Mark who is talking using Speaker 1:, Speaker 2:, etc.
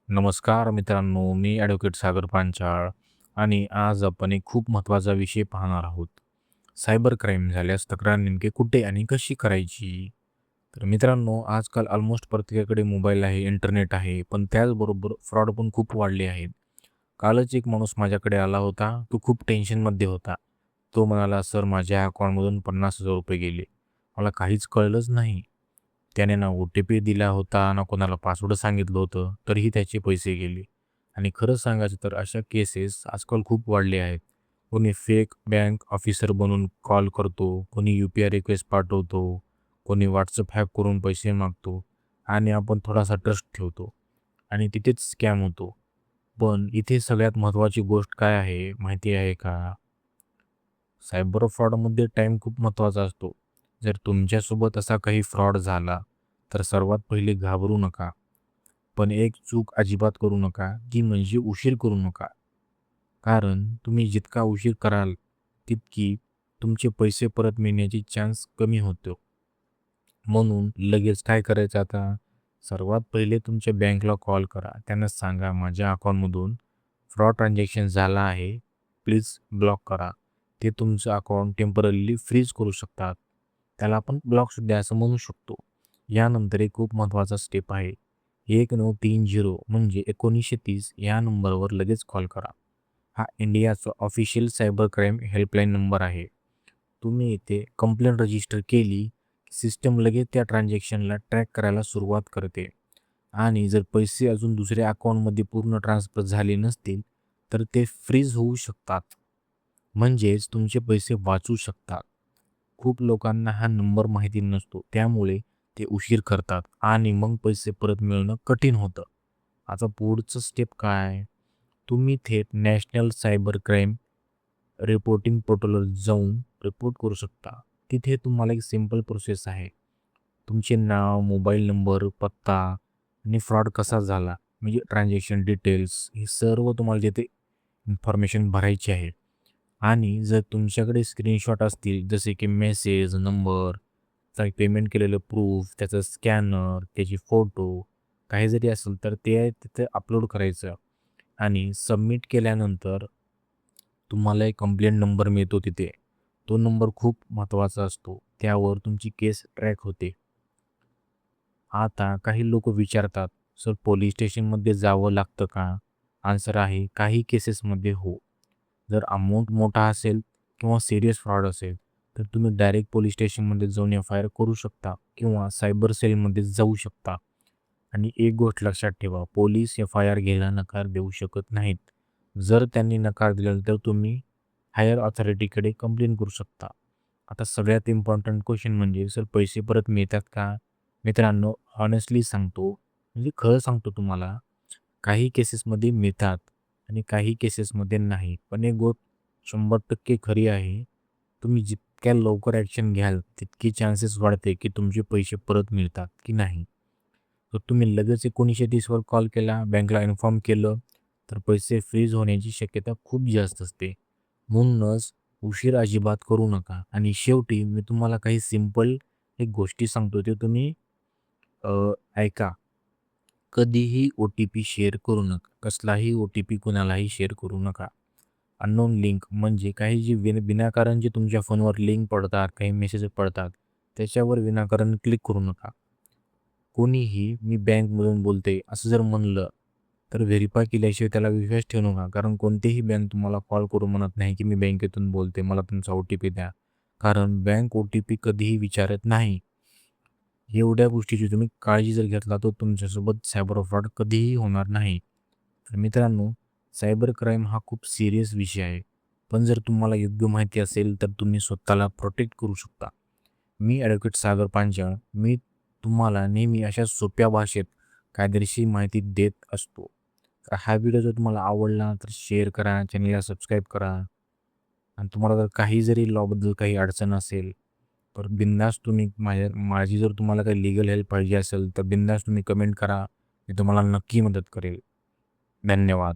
Speaker 1: नमस्कार मित्रांनो, मी ॲडव्होकेट सागर पांचाळ आणि आज आपण एक खूप महत्त्वाचा विषय पाहणार आहोत. सायबर क्राईम झाल्यास तक्रार नेमकी कुठे आणि कशी करायची? तर मित्रांनो, आजकाल ऑलमोस्ट प्रत्येकाकडे मोबाईल आहे, इंटरनेट आहे, पण त्याचबरोबर फ्रॉड पण खूप वाढले आहेत. कालच एक माणूस माझ्याकडे आला होता. तो खूप टेन्शनमध्ये होता. तो म्हणाला, "सर, माझ्या अकाउंटमधून ₹50,000 गेले. मला काहीच कळलंच नाही." त्याने ना ओ-टी-पी दिला होता, ना कोणाला पासवर्ड सांगितलं होतं, तरीही त्याचे पैसे गेले. आणि खरं सांगायचं तर अशा केसेस आजकाल खूप वाढले आहेत. कोणी फेक बँक ऑफिसर बनून कॉल करतो, कोणी यू-पी-आय रिक्वेस्ट पाठवतो, कोणी WhatsApp हॅक करून पैसे मागतो आणि आपण थोडासा ट्रस्ट ठेवतो आणि तिथेच स्कॅम होतो. पण इथे सगळ्यात महत्त्वाची गोष्ट काय आहे माहिती आहे का? सायबर फ्रॉडमध्ये टाईम खूप महत्त्वाचा असतो. जर तुमच्यासोबत असा काही फ्रॉड झाला, तर सर्वात पहिले घाबरू नका. पण एक चूक अजिबात करू नका, ती म्हणजे उशीर करू नका. कारण तुम्ही जितका उशीर कराल, तितकी तुमचे पैसे परत मिळण्याची चान्स कमी होतो. म्हणून लगेच काय करायचं आता? सर्वात पहिले तुमच्या बँकला कॉल करा. त्यांना सांगा, "माझ्या अकाउंटमधून फ्रॉड ट्रान्झॅक्शन झाला आहे. प्लीज ब्लॉक करा." ते तुमचं अकाउंट टेम्पररीली फ्रीज करू शकतात. त्याला आपण ब्लॉकसुद्धा असं म्हणू शकतो. यानंतर एक खूप महत्त्वाचा स्टेप आहे. 1930 म्हणजे 1930 या नंबरवर लगेच कॉल करा. हा इंडियाचा official cyber crime helpline number आहे. तुम्ही इथे कंप्लेंट रजिस्टर केली, सिस्टम लगेच त्या ट्रान्झॅक्शनला ट्रॅक करायला सुरुवात करते आणि जर पैसे अजून दुसऱ्या अकाउंटमध्ये पूर्ण ट्रान्सफर झाले नसतील, तर ते फ्रीज होऊ शकतात. म्हणजेच तुमचे पैसे वाचू शकतात. खूप लोकांना हा नंबर माहिती नसतो. त्यामुळे ते उशीर करतात आणि मग पैसे परत मिळणं कठीण होतं. आता पुढचं स्टेप काय? तुम्ही थेट नॅशनल सायबर क्राईम रिपोर्टिंग पोर्टलवर जाऊन रिपोर्ट करू शकता. तिथे तुम्हाला एक सिंपल प्रोसेस आहे. तुमचे नाव, मोबाईल नंबर, पत्ता आणि फ्रॉड कसा झाला म्हणजे ट्रान्झॅक्शन डिटेल्स हे सर्व तुम्हाला तिथे इन्फॉर्मेशन भरायची आहे. आणि जर तुमच्याकडे स्क्रीनशॉट असतील जसे की मेसेज, नंबर, काही पेमेंट केलेलं प्रूफ, त्याचा स्कॅनर, त्याचे फोटो काही जरी असेल तर ते तिथे अपलोड करायचं आणि सबमिट केल्यानंतर तुम्हाला एक कंप्लेंट नंबर मिळतो तिथे. तो नंबर खूप महत्त्वाचा असतो. त्यावर तुमची केस ट्रॅक होते. आता काही लोक विचारतात, "सर पोलिस स्टेशनमध्ये जावं लागतं का?" आन्सर आहे, काही केसेसमध्ये हो. जर अमाउंट मोठा असेल किंवा सीरियस फ्रॉड असेल, तर तुम्ही डायरेक्ट पोलिस स्टेशनमध्ये जाऊन एफ-आय-आर करू शकता किंवा सायबर सेलमध्ये जाऊ शकता. आणि एक गोष्ट लक्षात ठेवा, पोलीस एफ-आय-आर घ्यायला नकार देऊ शकत नाहीत. जर त्यांनी नकार दिला तर तुम्ही हायर ऑथॉरिटीकडे कंप्लेंट करू शकता. आता सगळ्यात इम्पॉर्टंट क्वेश्चन म्हणजे सर पैसे परत मिळतात का? मित्रांनो, हॉनेस्टली सांगतो, म्हणजे खरं सांगतो तुम्हाला, काही केसेसमध्ये मिळतात आणि काही केसेसमध्ये नाही. पण एक गोष्ट 100% खरी आहे. तुम्ही जितक्या लवकर ॲक्शन घ्याल, तितकी चान्सेस वाढते की तुमचे पैसे परत मिळतात की नाही. तर तुम्ही लगेच 1930 वर कॉल केला, बँकला इन्फॉर्म केलं, तर पैसे फ्रीज होण्याची शक्यता खूप जास्त असते. म्हणूनच उशीर अजिबात करू नका आणि शेवटी मी तुम्हाला काही सिंपल एक गोष्टी सांगतो, ते तुम्ही ऐका. कधीही ओ-टी-पी शेअर करू नका. कसलाही ओ-टी-पी कुणालाही शेअर करू नका. अननोन लिंक म्हणजे काही जी विनाकारण जे तुमच्या फोनवर लिंक पडतात, काही मेसेज पडतात, त्याच्यावर विनाकारण क्लिक करू नका. कोणीही "मी बँकमधून बोलते" असं जर म्हणलं, तर व्हेरिफाय केल्याशिवाय त्याला विश्वास ठेवू नका. कारण कोणतीही बँक तुम्हाला कॉल करून म्हणत नाही, की "मी बँकेतून बोलते, मला तुमचा ओ-टी-पी द्या." कारण बँक ओ-टी-पी कधीही विचारत नाही. एवढ्या गोष्टीची तुम्ही काळजी जर घेतला, तर तुमच्यासोबत सायबर फ्रॉड कधीही होणार नाही. तर मित्रांनो, सायबर क्राईम हा खूप सीरियस विषय आहे. पण जर तुम्हाला योग्य माहिती असेल, तर तुम्ही स्वतःला प्रोटेक्ट करू शकता. मी ॲडव्होकेट सागर पांचाळ. मी तुम्हाला नेहमी अशा सोप्या भाषेत कायदेशीर माहिती देत असतो. तर हा व्हिडिओ जर तुम्हाला आवडला, तर शेअर करा, चॅनलला सबस्क्राईब करा आणि तुम्हाला जर काही जरी लॉबद्दल काही अडचण असेल, तर बिनधास्त तुम्ही माझी जर तुम्हाला काही लीगल हेल्प पाहिजे असेल, तर बिनधास्त तुम्ही कमेंट करा. मी तुम्हाला नक्की मदत करेल. धन्यवाद.